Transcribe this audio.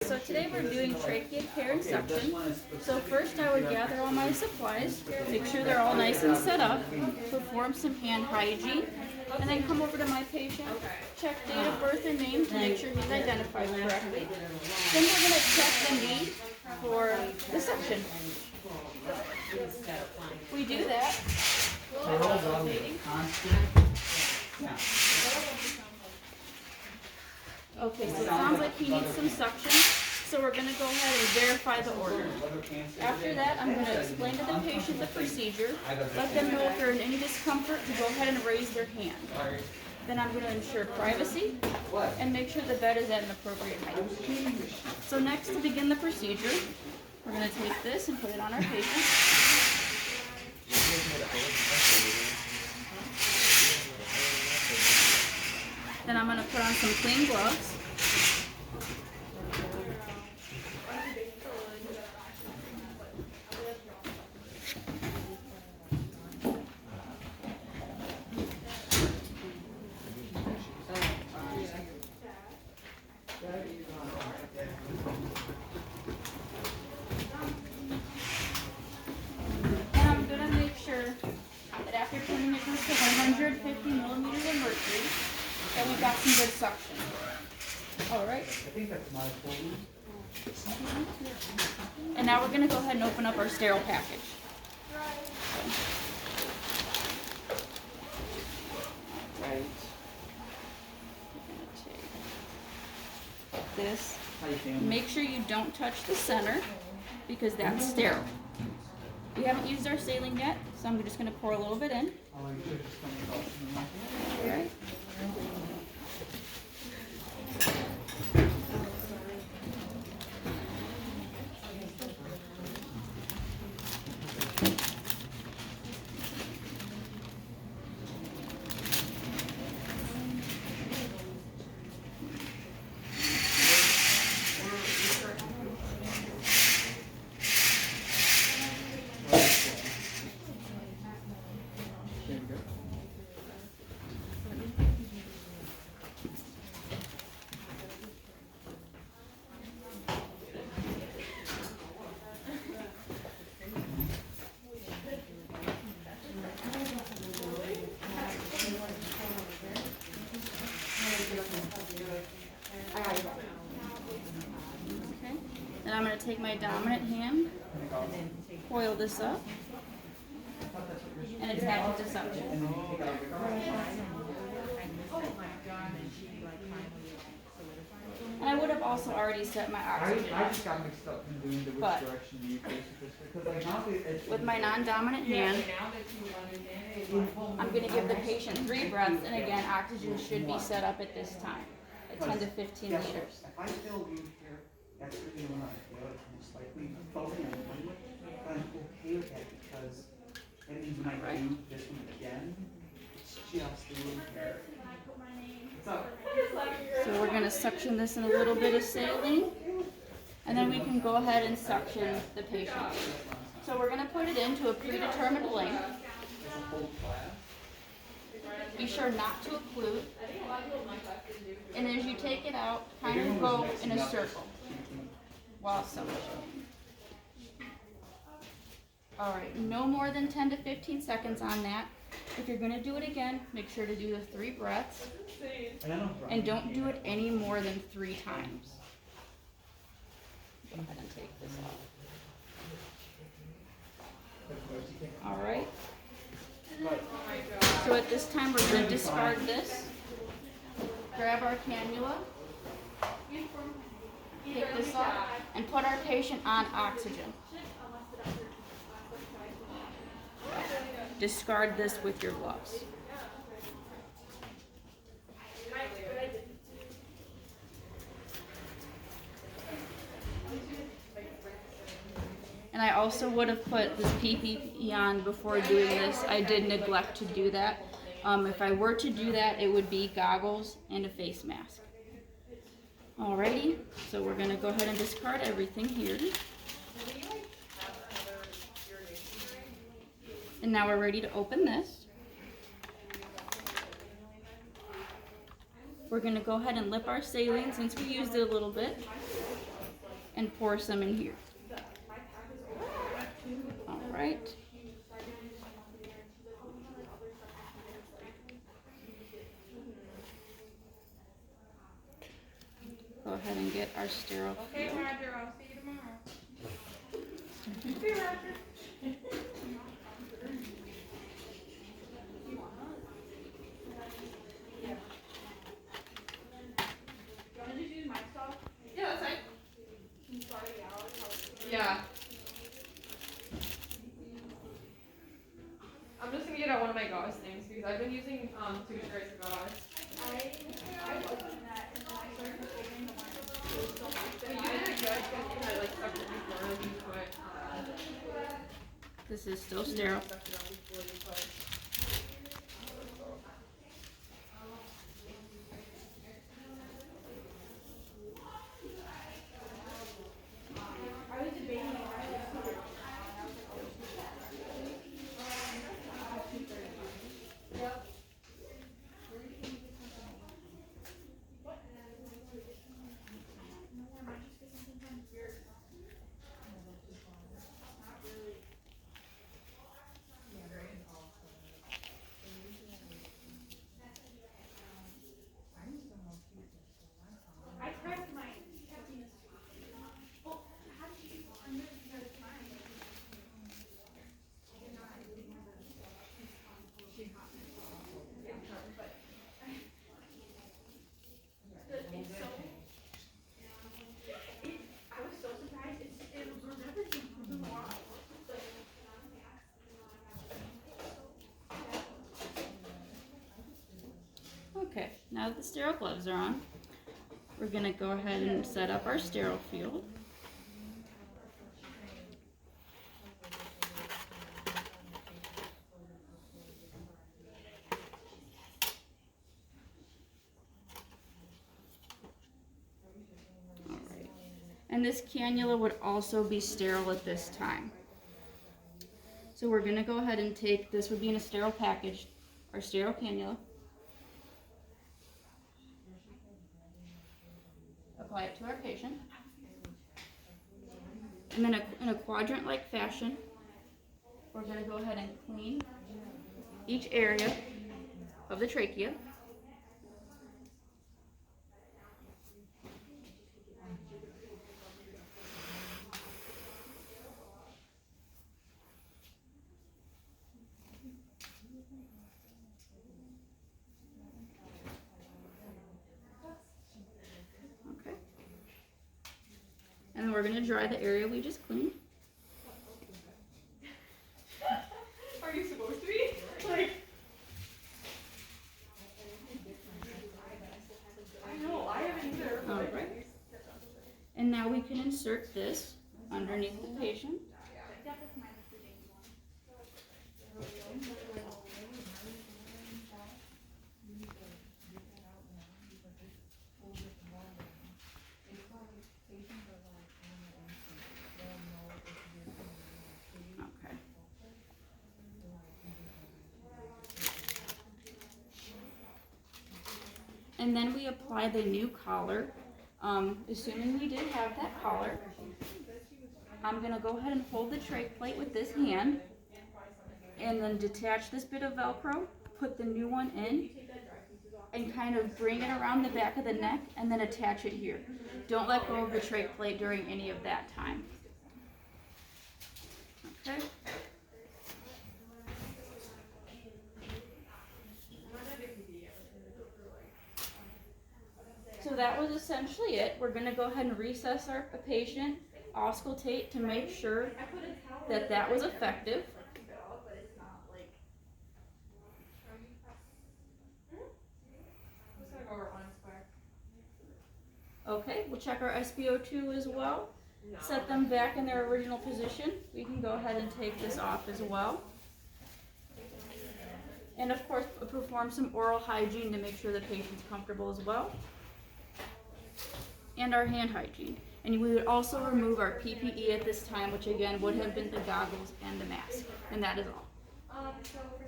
So today we're doing trachea care and suction. So first I would gather all my supplies, make sure they're all nice and set up, perform some hand hygiene, and then come over to my patient, check date of birth and name to make sure he's identified correctly. Then we're going to check the need for the suction. We do that. Okay, so it sounds like he needs some suction, so we're going to go ahead and verify the order. After that, I'm going to explain to the patient the procedure, let them know if they're in any discomfort to go ahead and raise their hand. Then I'm going to ensure privacy and make sure the bed is at an appropriate height. So next, to begin the procedure, we're going to take this and put it on our patient. Then I'm going to put on some clean gloves. And I'm going to make sure that after turning it to 150 millimeters of mercury, that we've got some good suction. All right. I think that's my phone. And now we're going to go ahead and open up our sterile package. All right. We're going to take this. Make sure you don't touch the center because that's sterile. We haven't used our saline yet, so I'm just going to pour a little bit in. All right. Okay, then I'm going to take my dominant hand, coil this up, and attach it to suction. And I would have also already set my oxygen I just got mixed up in doing the which direction you face this because like now it's with my non-dominant hand, I'm going to give the patient 3 breaths, and again, oxygen should be set up at this time, at 10 to 15 liters. If I feel you here, that's really when I feel it most likely floating on one way, but I'm okay with that because that means when I do this one again, it's just a little here. What's up? So we're going to suction this in a little bit of saline, and then we can go ahead and suction the patient. So we're going to put it into a predetermined length. Be sure not to occlude, and as you take it out, kind of go in a circle while suctioning. Alright, no more than 10 to 15 seconds on that. If you're going to do it again, make sure to do the 3 breaths, and don't do it any more than 3 times. Go ahead and take this off. Alright. So at this time we're going to discard this, grab our cannula, take this off, and put our patient on oxygen. Discard this with your gloves. And I also would have put this PPE on before doing this. I did neglect to do that. If I were to do that, it would be goggles and a face mask. Alrighty, so we're going to go ahead and discard everything here. And now we're ready to open this. We're going to go ahead and lip our saline since we used it a little bit. and pour some in here. All right. Go ahead and get our sterile field. Okay, Roger, I'll see you tomorrow. Okay, Roger. Yeah, that's fine. Yeah. I'm just gonna get out one of my gauze things because I've been using two strips of gauze. But you did it good because you had like stuff before you put This is still sterile. stuff it on before you put. Okay, now that the sterile gloves are on, we're gonna go ahead and set up our sterile field. Alright. And this cannula would also be sterile at this time. So we're gonna go ahead and take, this would be in a sterile package, our sterile cannula. Apply it to our patient. And then in a quadrant-like fashion, we're going to go ahead and clean each area of the trachea. Okay. And then we're going to dry the area we just cleaned. Are you supposed to be? Like, I know, I haven't either. All right. And now we can insert this underneath the patient. Okay. And then we apply the new collar. Assuming we did have that collar, I'm going to go ahead and hold the trach plate with this hand and then detach this bit of Velcro, put the new one in, and kind of bring it around the back of the neck and then attach it here. Don't let go of the trach plate during any of that time. Okay? So that was essentially it. We're going to go ahead and recess our patient, auscultate to make sure that that was effective. Okay, we'll check our SpO2 as well. Set them back in their original position. We can go ahead and take this off as well. And of course, perform some oral hygiene to make sure the patient's comfortable as well. And our hand hygiene. And we would also remove our PPE at this time, which again would have been the goggles and the mask. And that is all. So for